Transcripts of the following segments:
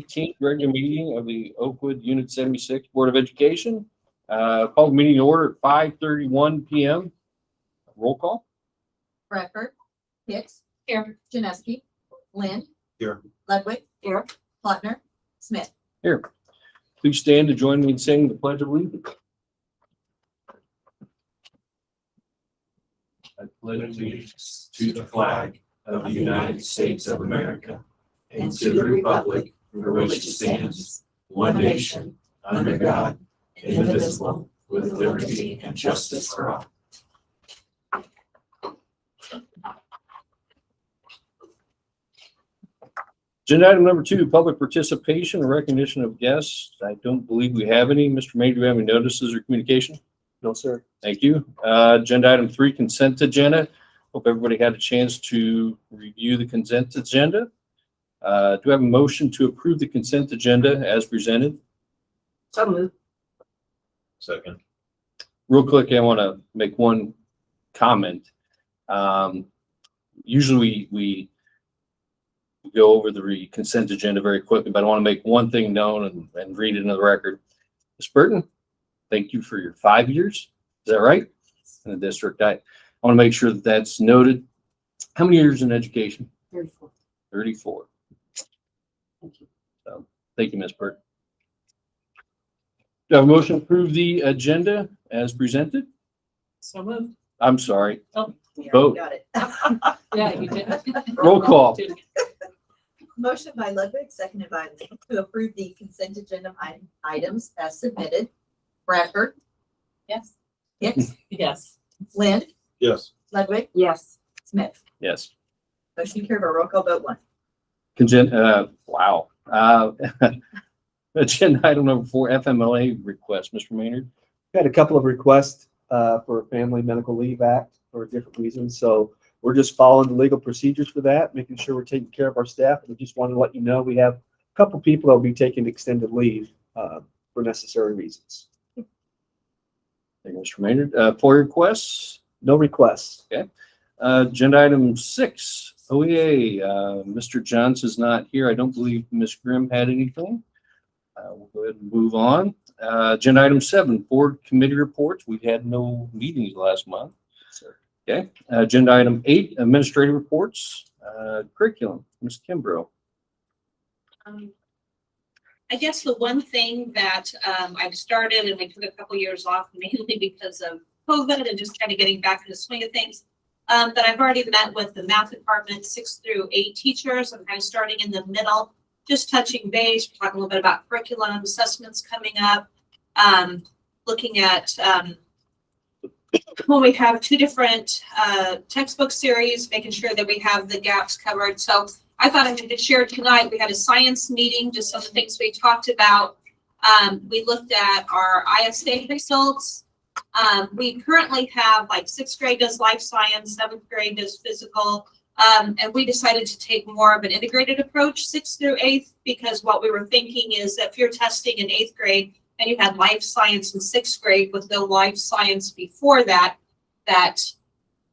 18th regular meeting of the Oakwood Unit 76 Board of Education. Call the meeting to order at 5:31 p.m. Roll call. Bradford. Hicks. Here. Janeski. Lynn. Here. Ludwig. Here. Plattner. Smith. Here. Please stand to join me in saying the Pledge of Allegiance. I pledge allegiance to the flag of the United States of America and to the republic for which it stands, one nation, under God, indivisible, with liberty and justice for all. Agenda item number 2, public participation and recognition of guests. I don't believe we have any. Mr. May, do we have any notices or communication? No, sir. Thank you. Agenda item 3, consent agenda. Hope everybody had a chance to review the consent agenda. Do we have a motion to approve the consent agenda as presented? So moved. Second. Real quick, I want to make one comment. Usually we go over the consent agenda very quickly, but I want to make one thing known and read it into the record. Ms. Burton, thank you for your 5 years. Is that right? In the district. I want to make sure that that's noted. How many years in education? 34. 34. Thank you. So, thank you, Ms. Burton. Do I have a motion to approve the agenda as presented? So moved. I'm sorry. Oh, Vote. got it. Yeah, you did. Roll call. Motion by Ludwig, seconded by Lynn, to approve the consent agenda items as submitted. Bradford. Yes. Hicks. Yes. Lynn. Yes. Ludwig. Yes. Smith. Yes. Motion carried by roll call vote 1. Consent, wow. Agenda item number 4, FMLA request. Mr. Maynard. We had a couple of requests for Family Medical Leave Act for different reasons. So we're just following the legal procedures for that, making sure we're taking care of our staff. We just wanted to let you know we have a couple people that will be taking extended leave for necessary reasons. Thank you, Mr. Maynard. For requests. No requests. Agenda item 6, OEA. Mr. Johnson's not here. I don't believe Ms. Grimm had anything. We'll go ahead and move on. Agenda item 7, board committee reports. We've had no meetings last month. Okay. Agenda item 8, administrative reports. Curriculum. Ms. Kimbrough. I guess the one thing that I've started, and we took a couple years off mainly because of COVID and just kind of getting back in the swing of things, that I've already met with the math department, 6 through 8 teachers. I'm kind of starting in the middle, just touching base. We're talking a little bit about curriculum, assessments coming up, looking at when we have 2 different textbook series, making sure that we have the gaps covered. So I thought I would share tonight. We had a science meeting, just some of the things we talked about. We looked at our ISA results. We currently have like 6th grade does life science, 7th grade does physical. And we decided to take more of an integrated approach, 6th through 8th, because what we were thinking is that if you're testing in 8th grade and you had life science in 6th grade with no life science before that,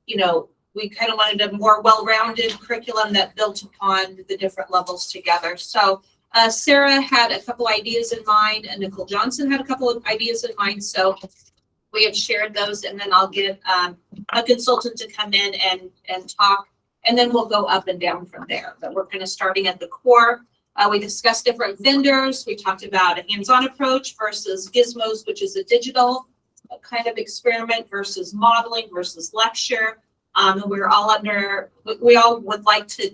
you know, we kind of wanted a more well-rounded curriculum that built upon the different levels together. So Sarah had a couple ideas in mind, and Nicole Johnson had a couple of ideas in mind. So we have shared those, and then I'll get a consultant to come in and talk, and then we'll go up and down from there. But we're kind of starting at the core. We discussed different vendors. We talked about a hands-on approach versus gizmos, which is a digital kind of experiment, versus modeling versus lecture. And we all would like to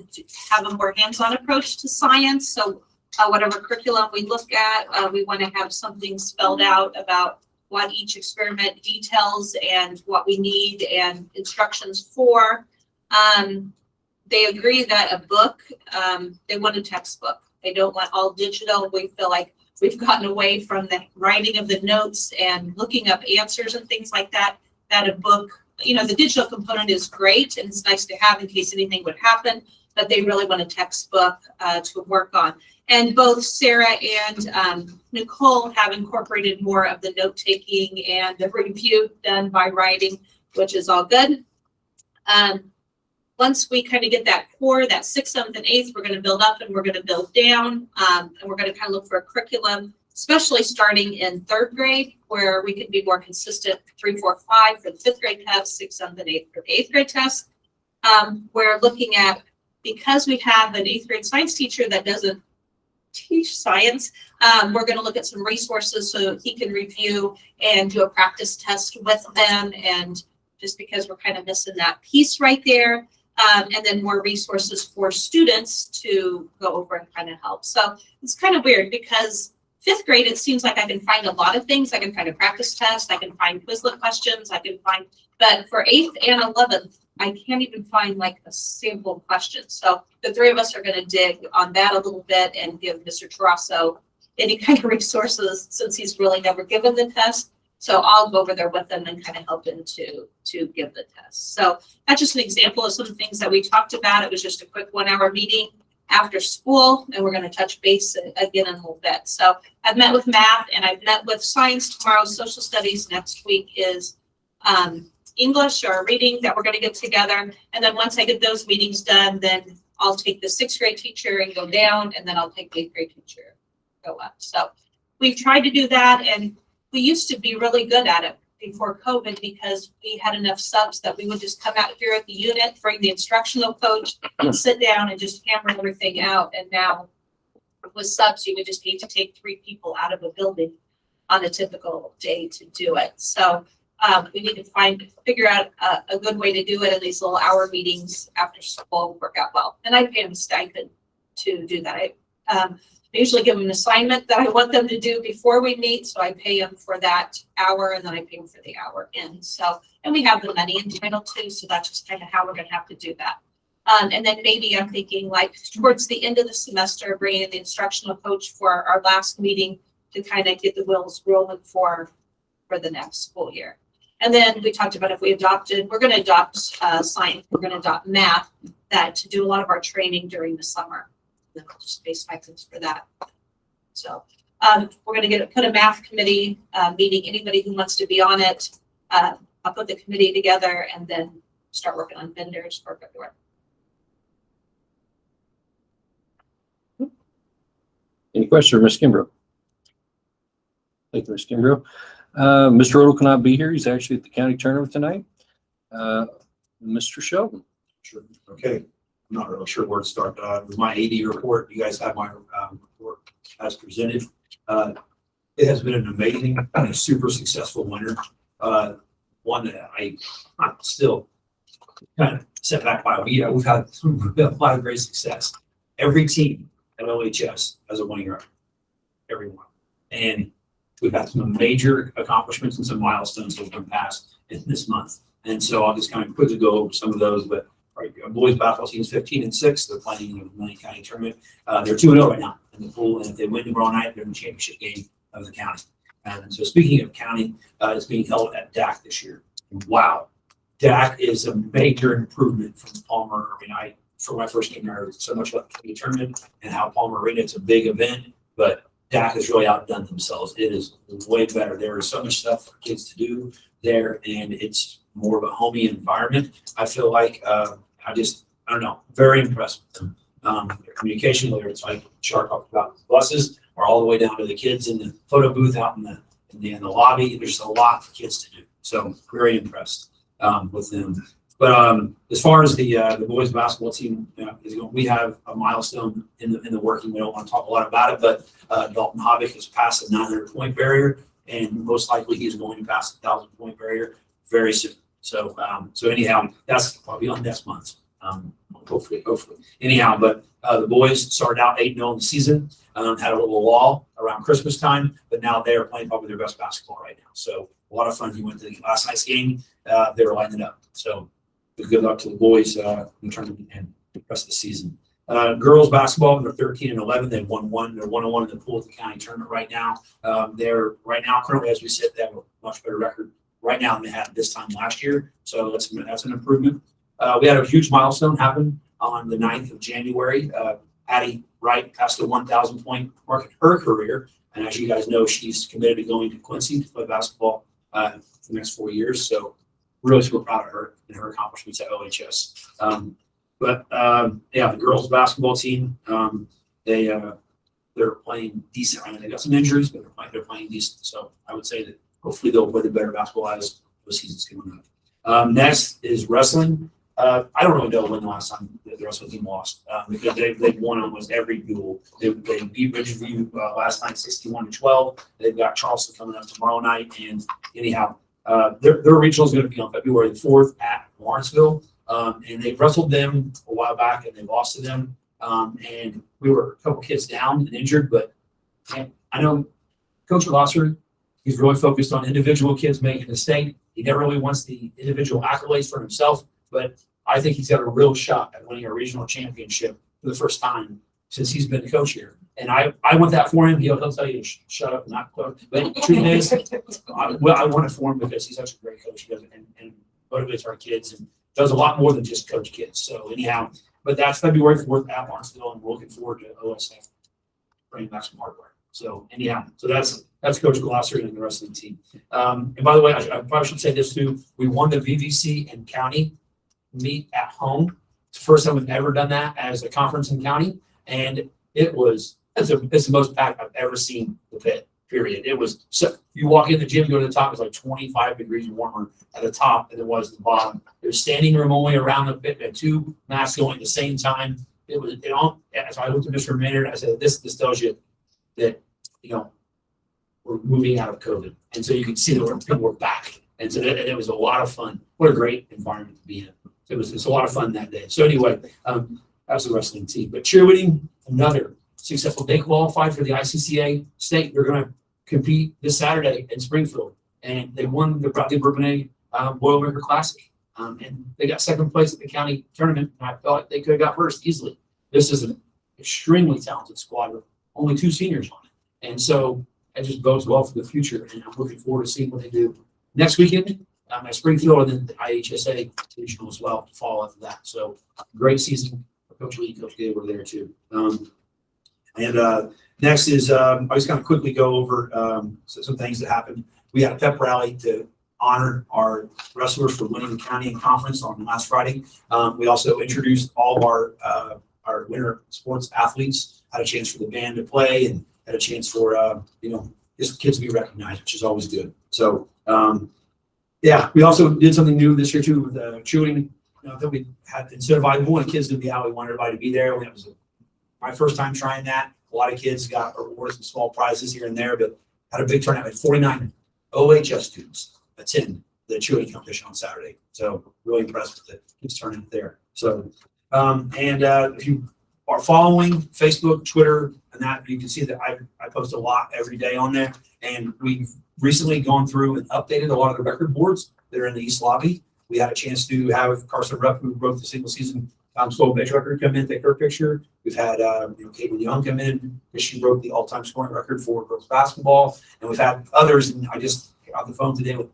have a more hands-on approach to science. So whatever curriculum we look at, we want to have something spelled out about what each experiment details and what we need and instructions for. They agree that a book, they want a textbook. They don't want all digital. We feel like we've gotten away from the writing of the notes and looking up answers and things like that, that a book, you know, the digital component is great and it's nice to have in case anything would happen, but they really want a textbook to work on. And both Sarah and Nicole have incorporated more of the note-taking and the review done by writing, which is all good. once we kind of get that core, that 6th, 7th, and 8th, we're going to build up and we're going to build down. And we're going to kind of look for a curriculum, especially starting in 3rd grade, where we can be more consistent 3, 4, 5 for the 5th grade test, 6th, 7th, and 8th for the 8th grade test. We're looking at, because we have an 8th grade science teacher that doesn't teach science, we're going to look at some resources so he can review and do a practice test with them. And just because we're kind of missing that piece right there. And then more resources for students to go over and kind of help. So it's kind of weird because 5th grade, it seems like I can find a lot of things. I can find a practice test. I can find Quizlet questions. I can find, but for 8th and 11th, I can't even find like a sample question. So the 3 of us are going to dig on that a little bit and give Mr. Tarasso any kind of resources since he's really never given the test. So I'll go over there with him and kind of help him to give the test. So that's just an example of some of the things that we talked about. It was just a quick 1-hour meeting after school, and we're going to touch base again in a little bit. So I've met with math and I've met with science tomorrow, social studies next week is English or reading that we're going to get together. And then once I get those meetings done, then I'll take the 6th grade teacher and go down, and then I'll take the 8th grade teacher and go up. So we've tried to do that, and we used to be really good at it before COVID because we had enough subs that we would just come out here at the unit, bring the instructional coach, and sit down and just hammer everything out. And now with subs, you would just need to take 3 people out of a building on a typical day to do it. So we need to figure out a good way to do it, and these little hour meetings after school work out well. And I pay them a stipend to do that. I usually give them an assignment that I want them to do before we meet, so I pay them for that hour, and then I pay them for the hour in. So, and we have the money entitled to, so that's just kind of how we're going to have to do that. And then maybe I'm thinking like towards the end of the semester, bringing in the instructional coach for our last meeting to kind of get the wheels rolling for the next school year. And then we talked about if we adopted, we're going to adopt science, we're going to adopt math, that to do a lot of our training during the summer. Then I'll just pay stipends for that. So we're going to put a math committee meeting. Anybody who wants to be on it, I'll put the committee together and then start working on vendors for February. Any questions for Ms. Kimbrough? Thank you, Ms. Kimbrough. Mr. Odle cannot be here. He's actually at the county tournament tonight. Mr. Sheldon. Sure. Okay. I'm not really sure where to start. With my AD report, you guys have my report as presented. It has been an amazing and a super successful winter. One that I'm still kind of set back by. We've had a lot of great success. Every team at OHS has a winning record. Everyone. And we've had some major accomplishments and some milestones that have been passed in this month. And so I'll just kind of quickly go over some of those. But our boys basketball team is 15-6. They're playing in the Lane County tournament. They're 2-0 right now in the pool. And if they win tomorrow night, they're in the championship game of the county. And so speaking of county, it's being held at DAC this year. Wow. DAC is a major improvement from Palmer. I mean, for my first game, I heard so much about the tournament and how Palmer Arena, it's a big event, but DAC has really outdone themselves. It is way better. There is so much stuff for kids to do there, and it's more of a homey environment. I feel like I don't know, very impressed with them. Their communication, whether it's like Shark talked about buses or all the way down to the kids in the photo booth out in the lobby. There's a lot for kids to do. So very impressed with them. But as far as the boys basketball team, we have a milestone in the working. We don't want to talk a lot about it, but Dalton Hovick has passed the 900-point barrier, and most likely he's going to pass the 1,000-point barrier very soon. So anyhow, that's probably on next month. Hopefully. Anyhow, but the boys started out 8-0 in the season, had a little lull around Christmas time, but now they are playing probably their best basketball right now. So a lot of fun. You went to the last night's game. They were lighting it up. So good luck to the boys in tournament and the rest of the season. Girls basketball, they're 13-11. They've won one. They're 1-1 in the pool at the county tournament right now. They're right now, currently, as we sit, they have a much better record right now than they had this time last year. So that's an improvement. We had a huge milestone happen on the 9th of January. Addie Wright passed the 1,000-point mark in her career. And as you guys know, she's committed to going to Quincy to play basketball for the next 4 years. So really super proud of her and her accomplishments at OHS. But yeah, the girls basketball team, they're playing decent. I mean, they got some injuries, but they're playing decent. So I would say that hopefully they'll play the better basketball as the season's coming up. Next is wrestling. I don't really know when the last time the wrestling team lost because they've won almost every duel. They beat Ridgeview last night 61-12. They've got Charleston coming up tomorrow night. And anyhow, their regional is going to be on February the 4th at Lawrenceville. And they wrestled them a while back and they lost to them. And we were a couple kids down and injured, but I know Coach Glosser, he's really focused on individual kids making the state. He never really wants the individual accolades for himself, but I think he's got a real shot at winning a regional championship for the first time since he's been the coach here. And I want that for him. He'll tell you to shut up and not quote. But the truth is, I want it for him because he's such a great coach. He does and motivates our kids and does a lot more than just coach kids. So anyhow, but that's February 4th at Lawrenceville, and we're looking forward to OSF bringing back some hardware. So anyhow, so that's Coach Glosser and the rest of the team. And by the way, I probably should say this too. We won the VVC and county meet at home. It's the first time we've ever done that as a conference in county, and it's the most packed I've ever seen the pit. Period. It was so you walk in the gym, go to the top, it's like 25 degrees warmer at the top than it was at the bottom. There's standing room only around the pit, and 2 masks going at the same time. So I looked at Mr. Maynard, I said, this tells you that, we're moving out of COVID. And so you can see that people were back. And so it was a lot of fun. What a great environment to be in. It's a lot of fun that day. So anyway, that was the wrestling team. But cheerleading, another successful. They qualified for the ICCA state. They're going to compete this Saturday in Springfield. And they won the Bradley Bourbonnais Boilermaker Classic. And they got second place at the county tournament. And I felt like they could have got first easily. This is an extremely talented squad with only 2 seniors on it. And so it just bodes well for the future. And I'm looking forward to seeing what they do next weekend at Springfield, and then the IHSA regional as well to follow after that. So great season. Coach Lee, Coach Gabe were there too. Next is I just kind of quickly go over some things that happened. We had a pep rally to honor our wrestlers for winning the county and conference on last Friday. We also introduced all of our winter sports athletes, had a chance for the band to play and had a chance for just kids to be recognized, which is always good. So we also did something new this year too with cheerleading. That we had, instead of we wanted kids to be out, we wanted everybody to be there. It was my first time trying that. A lot of kids got awarded some small prizes here and there, but had a big turnout. Had 49 OHS students attend the cheerleading competition on Saturday. So really impressed with the kids turning there. So if you are following Facebook, Twitter, and that, you can see that I post a lot every day on there. And we've recently gone through and updated a lot of the record boards that are in the East Lobby. We had a chance to have Carson Rupp, who broke the single season 12 bench record, come in, take her picture. We've had Caitlin Young come in because she broke the all-time scoring record for girls basketball. And we've had others, and I just got on the phone today with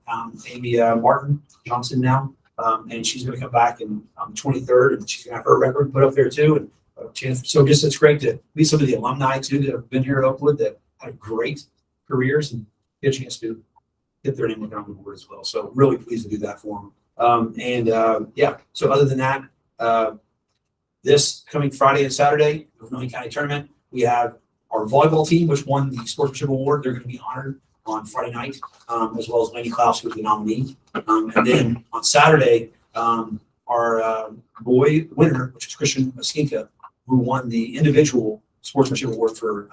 Amy Martin Johnson now. And she's going to come back on the 23rd, and she's going to have her record put up there too. And a chance. So just it's great to meet some of the alumni too that have been here at Oakwood that had great careers and get a chance to get their name on the board as well. So really pleased to do that for them. So other than that, this coming Friday and Saturday, the Vermillion County Tournament, we have our volleyball team, which won the Sportsmanship Award. They're going to be honored on Friday night, as well as Laney Klaus, who's the nominee. And then on Saturday, our boy winner, which is Christian Maskinka, who won the individual Sportsmanship Award for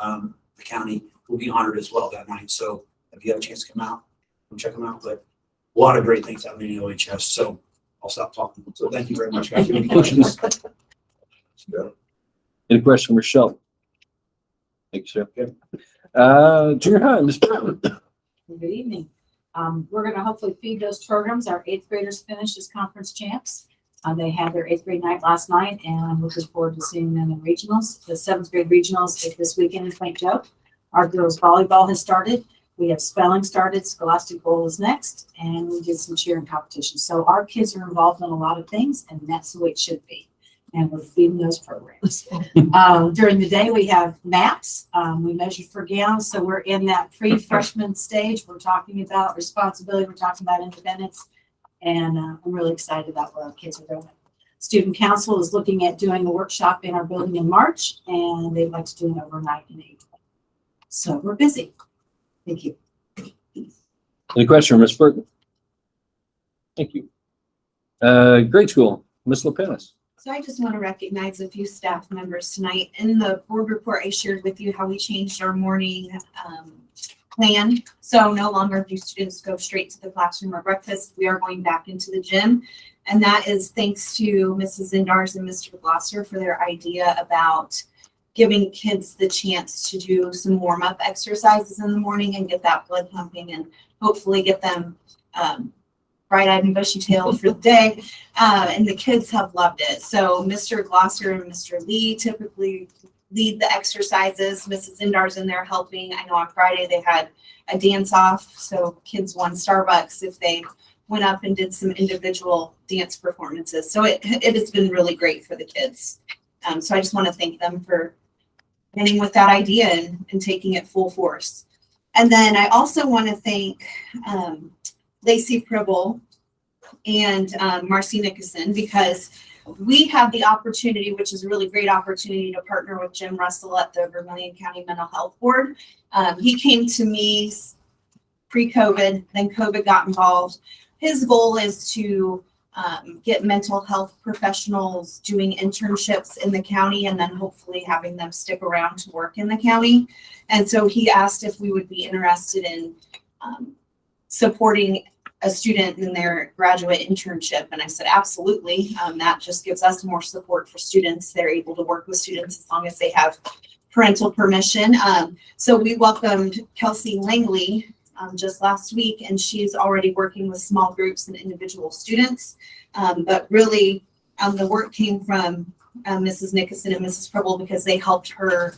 the county, will be honored as well that night. So if you have a chance to come out, come check them out. But a lot of great things happening in OHS. So I'll stop talking. So thank you very much, guys. Any questions? Any question for Michelle? Thank you, sir. Junior high, Ms. Brown. Good evening. We're going to hopefully feed those programs. Our 8th graders finished as conference champs. They had their 8th grade night last night, and I'm looking forward to seeing them in regionals. The 7th grade regionals is this weekend in St. Joe. Our girls volleyball has started. We have spelling started. Scholastic Bowl is next, and we did some cheering competition. So our kids are involved in a lot of things, and that's the way it should be. And we're feeding those programs. During the day, we have maps. We measure for gowns. So we're in that pre-freshman stage. We're talking about responsibility. We're talking about independence. And I'm really excited about what our kids are doing. Student Council is looking at doing a workshop in our building in March, and they'd like to do an overnight in April. So we're busy. Thank you. Any question, Ms. Burton? Thank you. Grade school, Ms. Lepenis. So I just want to recognize a few staff members tonight. In the board report, I shared with you how we changed our morning plan. So no longer do students go straight to the classroom or breakfast. We are going back into the gym. And that is thanks to Mrs. Indars and Mr. Glosser for their idea about giving kids the chance to do some warm-up exercises in the morning and get that blood pumping and hopefully get them bright-eyed and bushy-tailed for the day. And the kids have loved it. So Mr. Glosser and Mr. Lee typically lead the exercises. Mrs. Indar's in there helping. I know on Friday they had a dance-off, so kids won Starbucks if they went up and did some individual dance performances. So it has been really great for the kids. So I just want to thank them for getting with that idea and taking it full force. And then I also want to thank Lacey Pribble and Marcy Nickerson, because we have the opportunity, which is a really great opportunity, to partner with Jim Russell at the Vermilion County Mental Health Board. He came to me pre-COVID, then COVID got involved. His goal is to get mental health professionals doing internships in the county and then hopefully having them stick around to work in the county. And so he asked if we would be interested in supporting a student in their graduate internship. And I said, absolutely. That just gives us more support for students. They're able to work with students as long as they have parental permission. So we welcomed Kelsey Langley just last week, and she's already working with small groups and individual students. But really, the work came from Mrs. Nickerson and Mrs. Pribble, because they helped her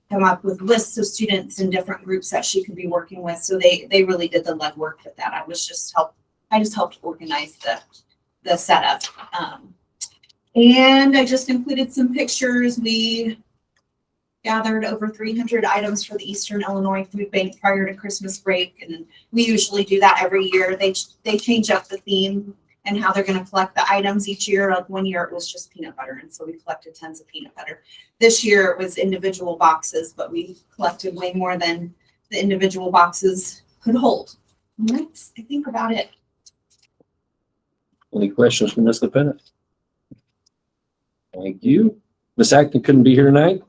come up with lists of students in different groups that she could be working with. So they really did the legwork with that. I just helped organize the setup. And I just included some pictures. We gathered over 300 items for the Eastern Illinois Food Bank prior to Christmas break. And we usually do that every year. They change up the theme and how they're going to collect the items each year. Like one year it was just peanut butter, and so we collected tons of peanut butter. This year it was individual boxes, but we collected way more than the individual boxes could hold. And that's, I think, about it. Any questions for Ms. Lepenis? Thank you. Ms. Acton couldn't be here tonight.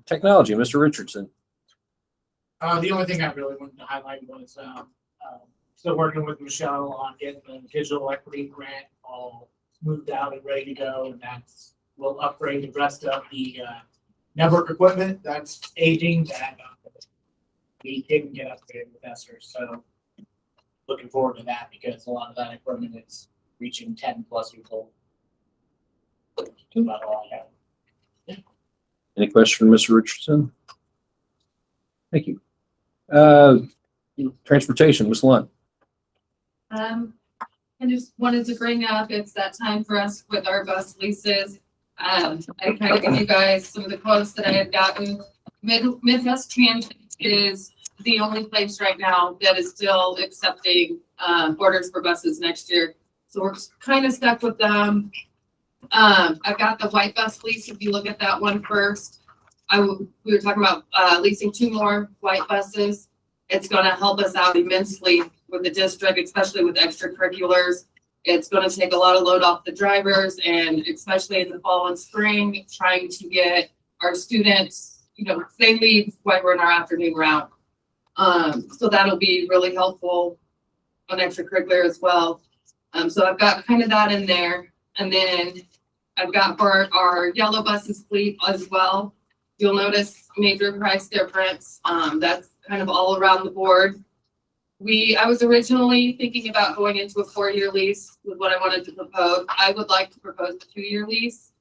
Technology, Mr. Richardson. The only thing I really wanted to highlight was still working with Michelle on getting the digital equity grant all moved out and ready to go, and that's will upgrade the rest of the network equipment that's aging that we didn't get upgraded with ESSER. So looking forward to that, because a lot of that equipment is reaching 10+ years old. That's about all I have. Any question for Mr. Richardson? Thank you. Transportation, Ms. Lund. I just wanted to bring up, it's that time for us with our bus leases. I kind of give you guys some of the quotes that I had gotten. Midwest Transit is the only place right now that is still accepting orders for buses next year. So we're kind of stuck with them. I've got the white bus lease. If you look at that one first, we were talking about leasing 2 more white buses. It's going to help us out immensely with the district, especially with extracurriculars. It's going to take a lot of load off the drivers, and especially in the fall and spring, trying to get our students, they leave when we're in our afternoon route. So that'll be really helpful on extracurricular as well. So I've got kind of that in there. And then I've got for our yellow buses fleet as well. You'll notice major price difference. That's kind of all around the board. I was originally thinking about going into a 4-year lease with what I wanted to propose. I would like to propose a 2-year lease.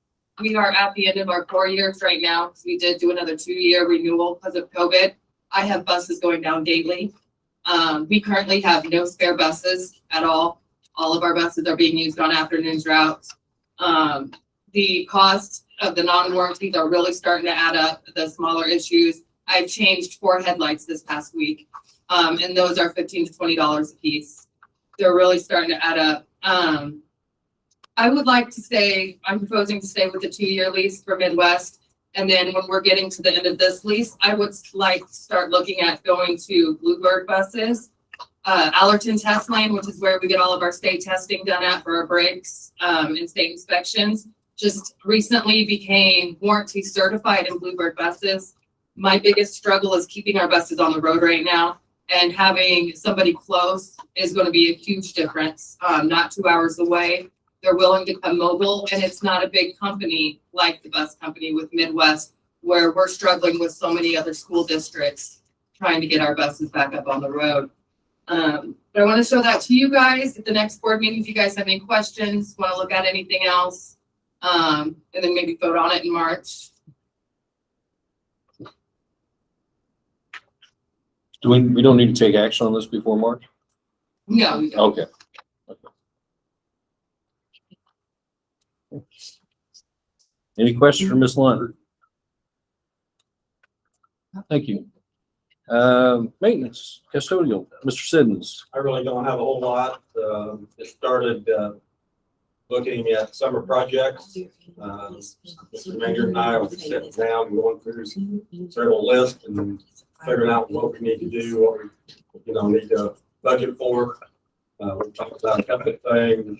We are at the end of our 4 years right now, because we did do another 2-year renewal because of COVID. I have buses going down daily. We currently have no spare buses at all. All of our buses are being used on afternoons routes. The cost of the non-warranties are really starting to add up, the smaller issues. I've changed 4 headlights this past week, and those are $15 to $20 a piece. They're really starting to add up. I would like to stay, I'm proposing to stay with the 2-year lease for Midwest. And then when we're getting to the end of this lease, I would like to start looking at going to Bluebird buses. Allerton Test Lane, which is where we get all of our state testing done at for our brakes, and state inspections, just recently became warranty certified in Bluebird buses. My biggest struggle is keeping our buses on the road right now, and having somebody close is going to be a huge difference. Not 2 hours away. They're willing to come mobile, and it's not a big company like the bus company with Midwest, where we're struggling with so many other school districts trying to get our buses back up on the road. But I want to show that to you guys at the next board meeting. If you guys have any questions, want to look at anything else, and then maybe vote on it in March. We don't need to take action on this before March? No, we don't. Okay. Any questions for Ms. Lund? Thank you. Maintenance, custodial, Mr. Siddons. I really don't have a whole lot. It started, looking at summer projects. Mr. Mayor and I were sitting down and going through several lists and figuring out what we need to do, what we, need to budget for. We talked about a couple of things.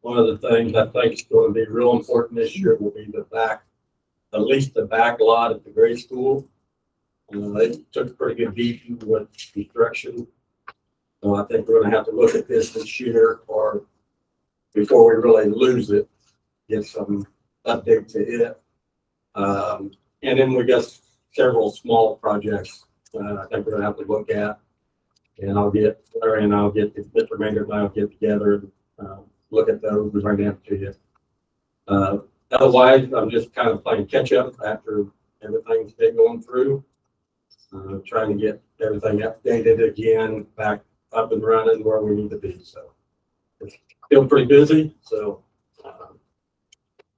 One of the things I think is going to be real important this year will be at least the back lot at the grade school. They took a pretty good beating with construction. So I think we're going to have to look at this year, or before we really lose it, get some update to it. And then we got several small projects I think we're going to have to look at. And Larry and I'll get Mr. Manger and I'll get together and look at those and bring them to you. Otherwise, I'm just kind of playing catch up after everything's been going through. Trying to get everything updated again, back up and running where we need to be. So it's still pretty busy. So,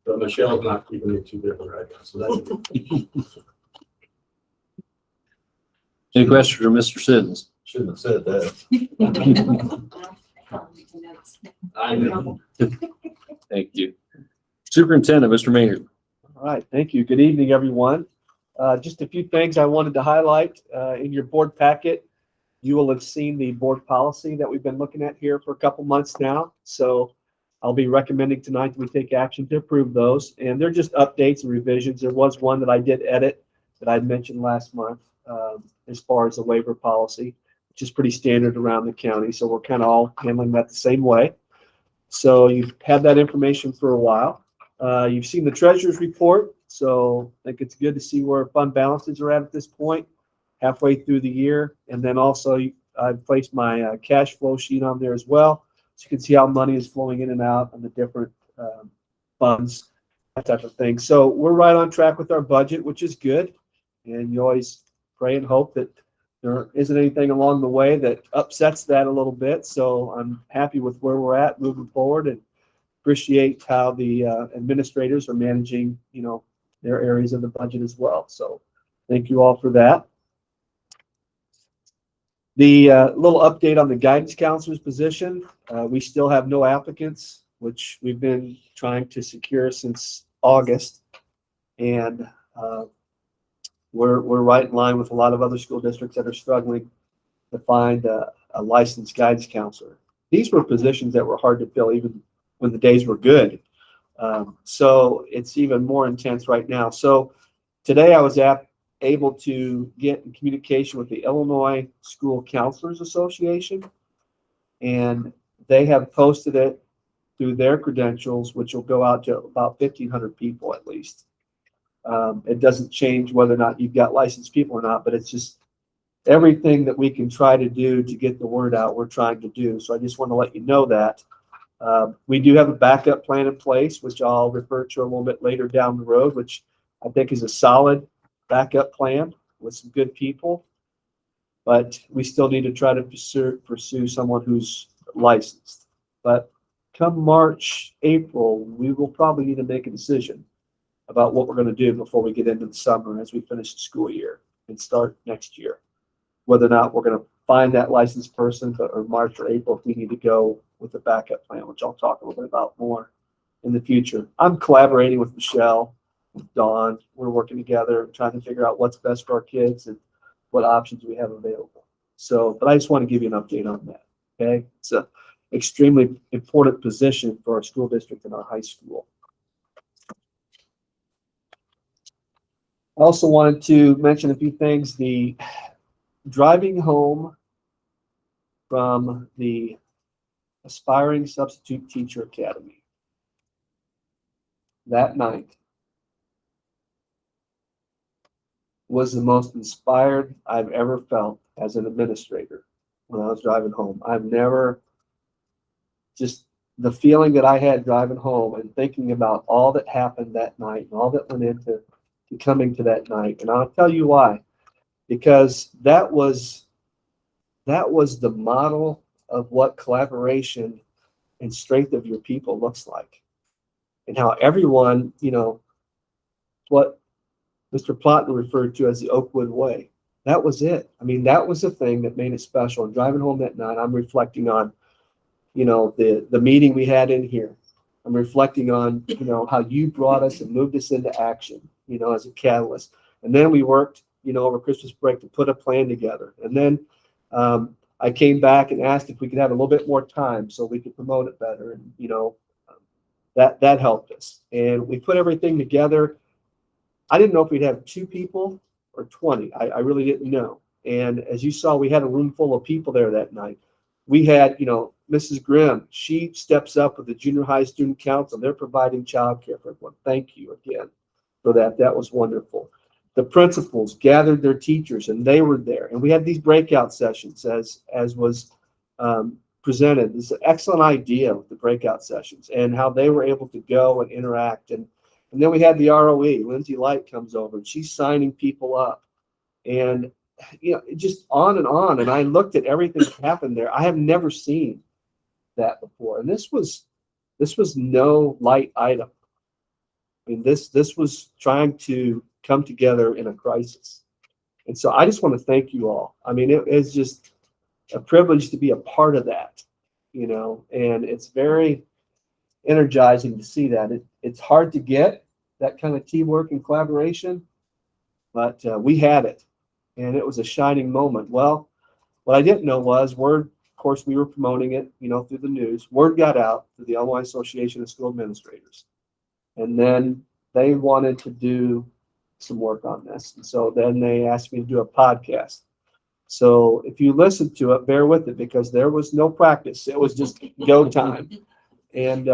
but Michelle's not keeping me too busy right now. So that's it. Any questions for Mr. Siddons? Shouldn't have said that. I know. Thank you. Superintendent, Mr. Maynard. All right, thank you. Good evening, everyone. Just a few things I wanted to highlight in your board packet. You will have seen the board policy that we've been looking at here for a couple months now. So I'll be recommending tonight that we take action to approve those. And they're just updates and revisions. There was one that I did edit that I mentioned last month as far as the waiver policy, which is pretty standard around the county. So we're kind of all handling that the same way. So you've had that information for a while. You've seen the treasurer's report. So I think it's good to see where fund balances are at this point, halfway through the year. And then also I've placed my cash flow sheet on there as well. So you can see how money is flowing in and out on the different funds, that type of thing. So we're right on track with our budget, which is good. And you always pray and hope that there isn't anything along the way that upsets that a little bit. So I'm happy with where we're at moving forward and appreciate how the administrators are managing, their areas of the budget as well. So thank you all for that. The little update on the guidance counselor's position. We still have no applicants, which we've been trying to secure since August. And we're right in line with a lot of other school districts that are struggling to find a licensed guidance counselor. These were positions that were hard to fill even when the days were good. So it's even more intense right now. So today I was able to get in communication with the Illinois School Counselors Association, and they have posted it through their credentials, which will go out to about 1,500 people at least. It doesn't change whether or not you've got licensed people or not, but it's just everything that we can try to do to get the word out, we're trying to do. So I just want to let you know that. We do have a backup plan in place, which I'll refer to a little bit later down the road, which I think is a solid backup plan with some good people. But we still need to try to pursue someone who's licensed. But come March, April, we will probably need to make a decision about what we're going to do before we get into the summer as we finish the school year and start next year. Whether or not we're going to find that licensed person, or March or April, if we need to go with the backup plan, which I'll talk a little bit about more in the future. I'm collaborating with Michelle, with Dawn. We're working together, trying to figure out what's best for our kids and what options we have available. So, but I just want to give you an update on that. Okay, it's a extremely important position for our school district and our high school. I also wanted to mention a few things. The driving home from the Aspiring Substitute Teacher Academy that night was the most inspired I've ever felt as an administrator when I was driving home. I've never, just the feeling that I had driving home and thinking about all that happened that night and all that went into coming to that night. And I'll tell you why. Because that was the model of what collaboration and strength of your people looks like. And how everyone, you know, what Mr. Plotton referred to as the Oakwood way. That was it. I mean, that was the thing that made it special. And driving home that night, I'm reflecting on, you know, the meeting we had in here. I'm reflecting on, you know, how you brought us and moved us into action, you know, as a catalyst. And then we worked, you know, over Christmas break to put a plan together. And then I came back and asked if we could have a little bit more time so we could promote it better. And, you know, that helped us. And we put everything together. I didn't know if we'd have 2 people or 20. I really didn't know. And as you saw, we had a room full of people there that night. We had, you know, Mrs. Grimm, she steps up with the junior high student council. They're providing childcare for everyone. Thank you again for that. That was wonderful. The principals gathered their teachers and they were there. And we had these breakout sessions as was presented. This is an excellent idea with the breakout sessions and how they were able to go and interact. And then we had the ROE. Lindsay Light comes over and she's signing people up. And, you know, just on and on. And I looked at everything that happened there. I have never seen that before. And this was no light item. I mean, this was trying to come together in a crisis. And so I just want to thank you all. I mean, it's just a privilege to be a part of that, you know, and it's very energizing to see that. It's hard to get that kind of teamwork and collaboration, but we had it, and it was a shining moment. Well, what I didn't know was word, of course, we were promoting it, you know, through the news. Word got out to the Illinois Association of School Administrators, and then they wanted to do some work on this. And so then they asked me to do a podcast. So if you listen to it, bear with it because there was no practice. It was just go time. And,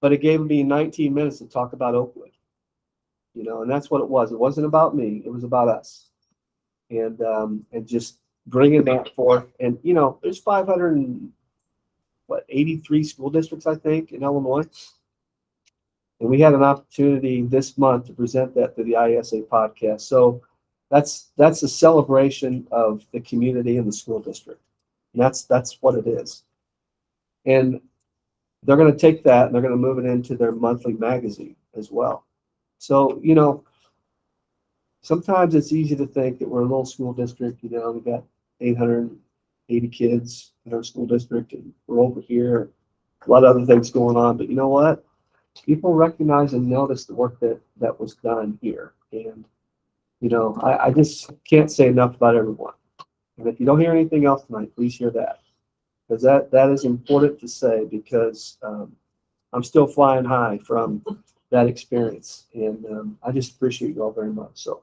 but it gave me 19 minutes to talk about Oakwood, you know, and that's what it was. It wasn't about me. It was about us. And just bringing that forth. And, you know, there's 83 school districts, I think, in Illinois. And we had an opportunity this month to present that to the ISA podcast. So that's a celebration of the community and the school district. And that's what it is. And they're going to take that and they're going to move it into their monthly magazine as well. So, you know, sometimes it's easy to think that we're a little school district, you know, we got 880 kids in our school district and we're over here, a lot of other things going on. But you know what? People recognize and notice the work that was done here. And, you know, I just can't say enough about everyone. And if you don't hear anything else tonight, please hear that. Because that is important to say because I'm still flying high from that experience. And I just appreciate you all very much. So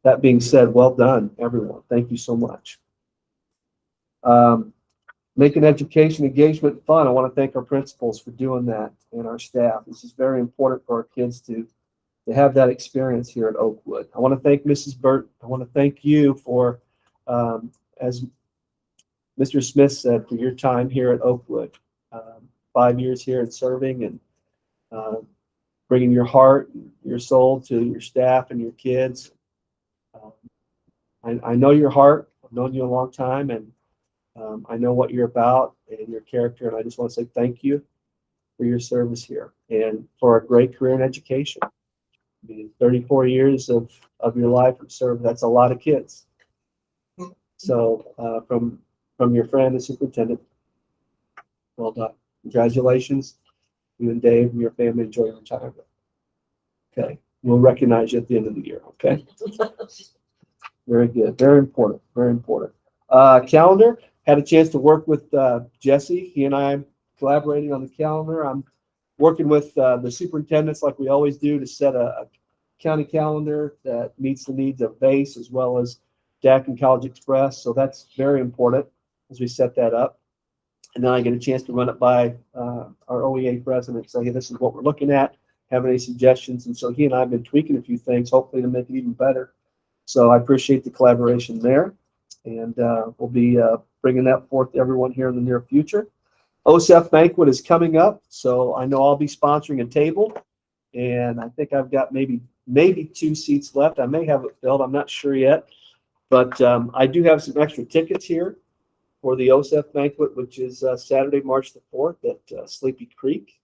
that being said, well done, everyone. Thank you so much. Making education engagement fun. I want to thank our principals for doing that and our staff. This is very important for our kids to have that experience here at Oakwood. I want to thank Mrs. Burt. I want to thank you for, as Mr. Smith said, for your time here at Oakwood. 5 years here and serving and bringing your heart, and your soul to your staff and your kids. I know your heart. I've known you a long time, and I know what you're about and your character, and I just want to say thank you for your service here and for a great career in education. I mean, 34 years of your life of service, that's a lot of kids. So from your friend, the superintendent, Well done. Congratulations. You and Dave and your family enjoy your retirement. Okay, we'll recognize you at the end of the year, okay? Very good, very important, very important. Calendar, had a chance to work with Jesse. He and I collaborating on the calendar. I'm working with the superintendents like we always do to set a county calendar that meets the needs of BASE as well as DAC and College Express. So that's very important as we set that up. And then I get a chance to run it by our OEA president and say, hey, this is what we're looking at. Have any suggestions? And so he and I have been tweaking a few things, hopefully to make it even better. So I appreciate the collaboration there. And we'll be bringing that forth to everyone here in the near future. OSEF Banquet is coming up. So I know I'll be sponsoring a table. And I think I've got maybe 2 seats left. I may have it filled. I'm not sure yet. But I do have some extra tickets here for the OSEF Banquet, which is Saturday, March the 4th at Sleepy Creek.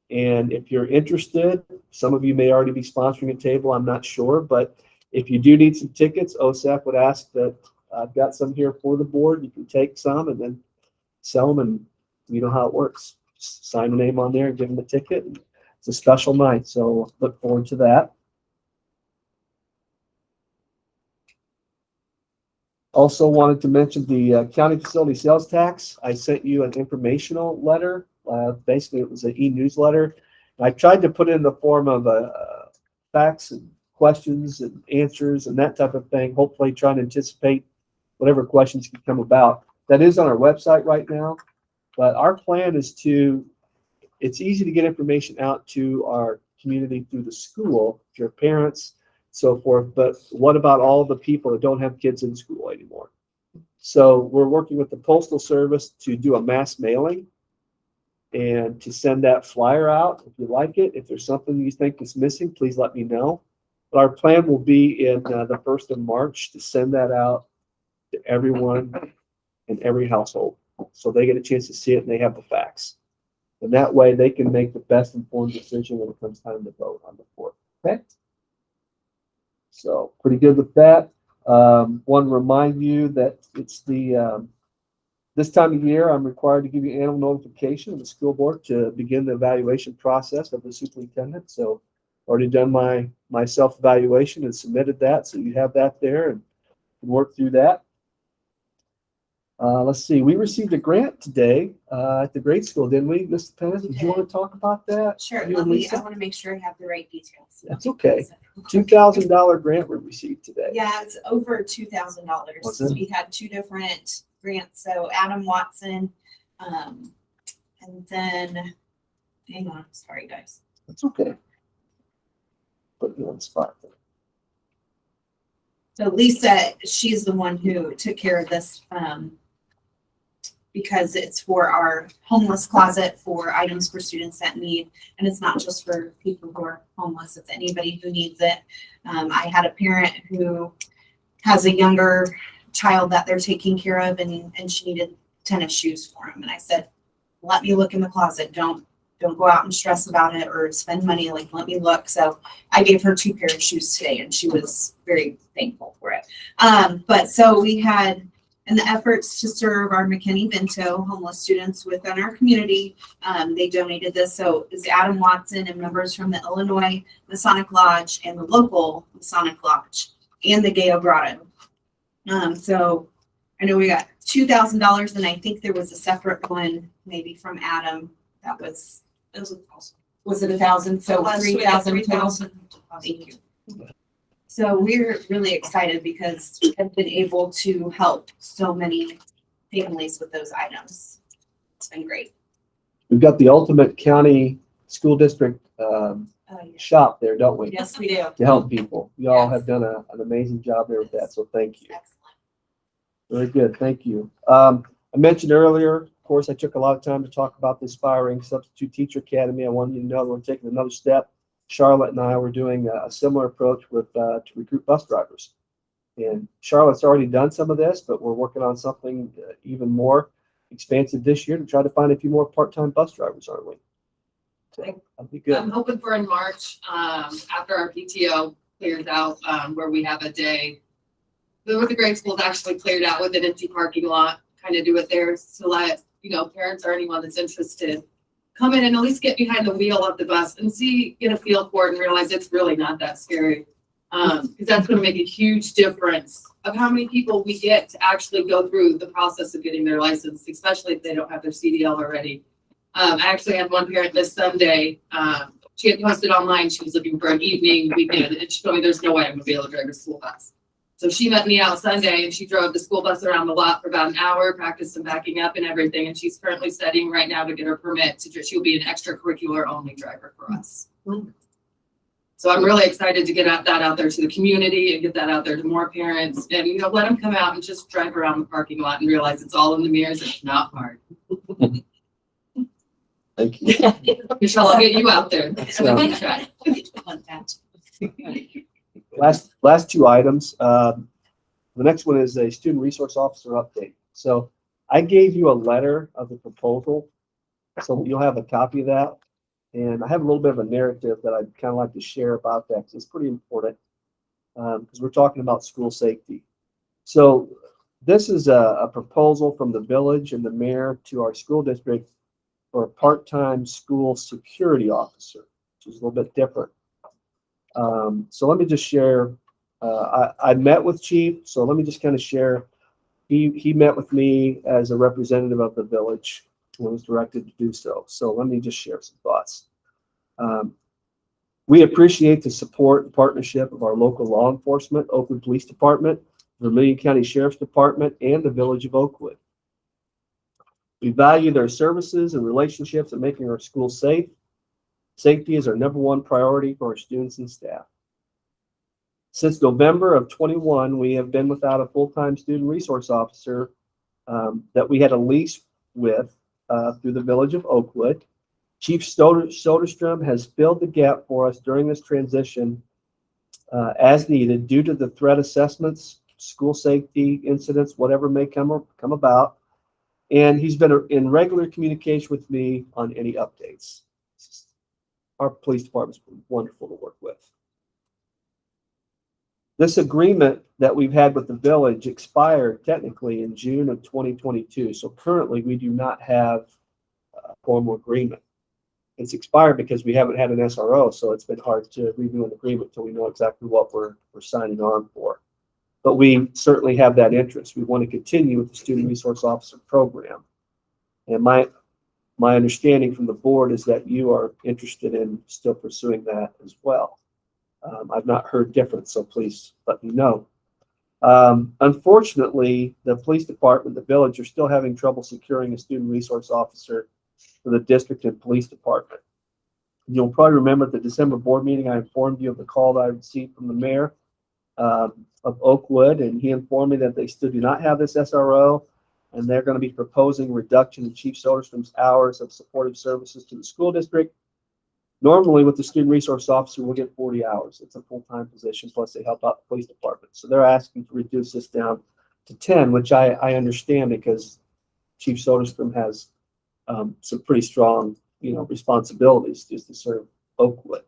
And if you're interested, some of you may already be sponsoring a table, I'm not sure, but if you do need some tickets, OSEF would ask that I've got some here for the board. You can take some and then sell them, and you know how it works. Just sign a name on there and give them a ticket. It's a special night, so look forward to that. Also wanted to mention the county facility sales tax. I sent you an informational letter. Basically, it was an e-newsletter. I tried to put it in the form of facts and questions and answers and that type of thing, hopefully trying to anticipate whatever questions can come about. That is on our website right now, but our plan is it's easy to get information out to our community through the school, your parents, so forth, but what about all the people that don't have kids in school anymore? So we're working with the Postal Service to do a mass mailing and to send that flyer out if you like it. If there's something you think is missing, please let me know. But our plan will be in the 1st of March to send that out to everyone in every household, so they get a chance to see it and they have the facts. And that way they can make the best informed decision when it comes time to vote on the 4th. Okay? So pretty good with that. Want to remind you that it's this time of year, I'm required to give you annual notification of the school board to begin the evaluation process of the superintendent. So already done my self-evaluation and submitted that. So you have that there and can work through that. Let's see, we received a grant today at the grade school, didn't we, Mr. Penn? Did you want to talk about that? Sure, You and I Lisa? want to make sure I have the right details. That's okay. $2,000 grant we received today. Yeah, it's over $2,000. Was it? We had 2 different grants. So Adam Watson, and then, hang on, sorry guys. That's okay. Put you on the spot. So Lisa, she's the one who took care of this, because it's for our homeless closet for items for students that need, and it's not just for people who are homeless, it's anybody who needs it. I had a parent who has a younger child that they're taking care of, and she needed tennis shoes for him. And I said, let me look in the closet. Don't go out and stress about it or spend money. Like, let me look. So I gave her 2 pairs of shoes today, and she was very thankful for it. But so we had, in the efforts to serve our McKinney-Vento homeless students within our community, they donated this. So it's Adam Watson and members from the Illinois Masonic Lodge and the local Masonic Lodge and the Gayo Grotto. So I know we got $2,000, and I think there was a separate one maybe from Adam that was it was it 1,000? So 3,000. Thank you. So we're really excited because we've been able to help so many families with those items. It's been great. We've got the ultimate county school district shop there, don't we? Yes, we do. To help people. You all Yes. have done an amazing job there with that, so thank you. Excellent. Very good, thank you. I mentioned earlier, of course, I took a lot of time to talk about the Aspiring Substitute Teacher Academy. I wanted you to know that we're taking another step. Charlotte and I were doing a similar approach with to recruit bus drivers. And Charlotte's already done some of this, but we're working on something even more expansive this year to try to find a few more part-time bus drivers, aren't we? So that'll be good. I'm hoping for in March, after our PTO clears out, where we have a day. With the grade school's actually cleared out with an empty parking lot, kind of do it there to let parents or anyone that's interested, come in and at least get behind the wheel of the bus and get a feel for it and realize it's really not that scary. Because that's going to make a huge difference of how many people we get to actually go through the process of getting their license, especially if they don't have their CDL already. I actually had one parent this Sunday. She had posted online. She was looking for an evening weekend, and she told me there's no way I'm going to be able to drive a school bus. So she met me out Sunday, and she drove the school bus around the lot for about an hour, practiced some backing up and everything. And she's currently studying right now to get her permit. She'll be an extracurricular only driver for us. So I'm really excited to get that out there to the community and get that out there to more parents, and let them come out and just drive around the parking lot and realize it's all in the mirrors. It's not hard. Thank you. Michelle, I'll get you out there. Last two items. The next one is a student resource officer update. So I gave you a letter of the proposal, so you'll have a copy of that. And I have a little bit of a narrative that I'd kind of like to share about that because it's pretty important because we're talking about school safety. So this is a proposal from the village and the mayor to our school district for a part-time school security officer, which is a little bit different. So let me just share. I met with Chief, so let me just kind of share. He met with me as a representative of the village when was directed to do so. So let me just share some thoughts. We appreciate the support and partnership of our local law enforcement, Oakwood Police Department, Vermilion County Sheriff's Department, and the Village of Oakwood. We value their services and relationships in making our schools safe. Safety is our #1 priority for our students and staff. Since November of 21, we have been without a full-time student resource officer that we had a lease with through the Village of Oakwood. Chief Soderstrom has filled the gap for us during this transition as needed due to the threat assessments, school safety incidents, whatever may come about. And he's been in regular communication with me on any updates. Our police department's been wonderful to work with. This agreement that we've had with the village expired technically in June of 2022. So currently we do not have a formal agreement. It's expired because we haven't had an SRO, so it's been hard to review an agreement until we know exactly what we're signing on for. But we certainly have that interest. We want to continue with the Student Resource Officer program. And my understanding from the board is that you are interested in still pursuing that as well. I've not heard different, so please let me know. Unfortunately, the police department, the village, are still having trouble securing a student resource officer for the district and police department. You'll probably remember at the December board meeting, I informed you of the call that I received from the mayor of Oakwood, and he informed me that they still do not have this SRO, and they're going to be proposing reduction in Chief Soderstrom's hours of supportive services to the school district. Normally, with the student resource officer, we'll get 40 hours. It's a full-time position, plus they help out the police department. So they're asking to reduce this down to 10, which I understand because Chief Soderstrom has some pretty strong, responsibilities just to serve Oakwood.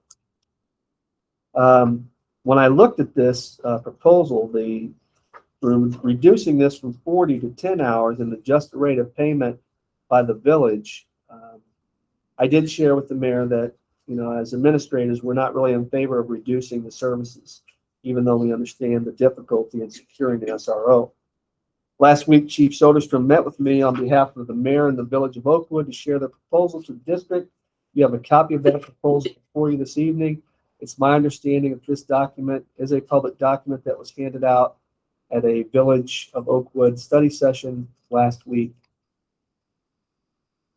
When I looked at this proposal, we're reducing this from 40 to 10 hours and the just rate of payment by the village. I did share with the mayor that, as administrators, we're not really in favor of reducing the services, even though we understand the difficulty in securing the SRO. Last week, Chief Soderstrom met with me on behalf of the mayor and the Village of Oakwood to share the proposal to the district. You have a copy of that proposal for you this evening. It's my understanding that this document is a public document that was handed out at a Village of Oakwood study session last week.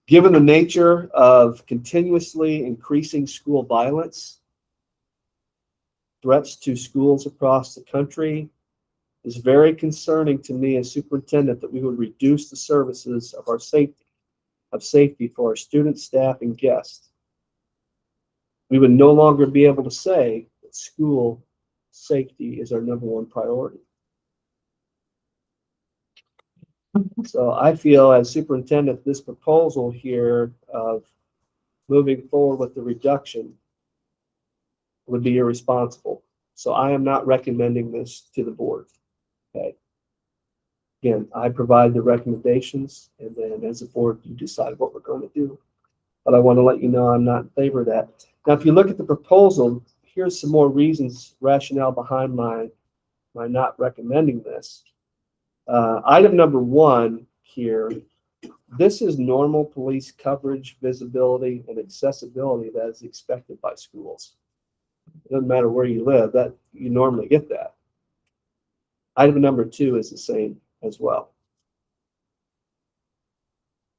Given the nature of continuously increasing school violence, threats to schools across the country, is very concerning to me as superintendent that we would reduce the services of our safety for our students, staff, and guests. We would no longer be able to say that school safety is our #1 priority. So I feel as superintendent, this proposal here of moving forward with the reduction would be irresponsible. So I am not recommending this to the board. Okay. Again, I provide the recommendations, and then as a board, you decide what we're going to do. But I want to let you know I'm not in favor of that. Now, if you look at the proposal, here's some more reasons, rationale behind my not recommending this. Item number 1 here, this is normal police coverage, visibility, and accessibility that is expected by schools. It doesn't matter where you live, that you normally get that. Item number 2 is the same as well.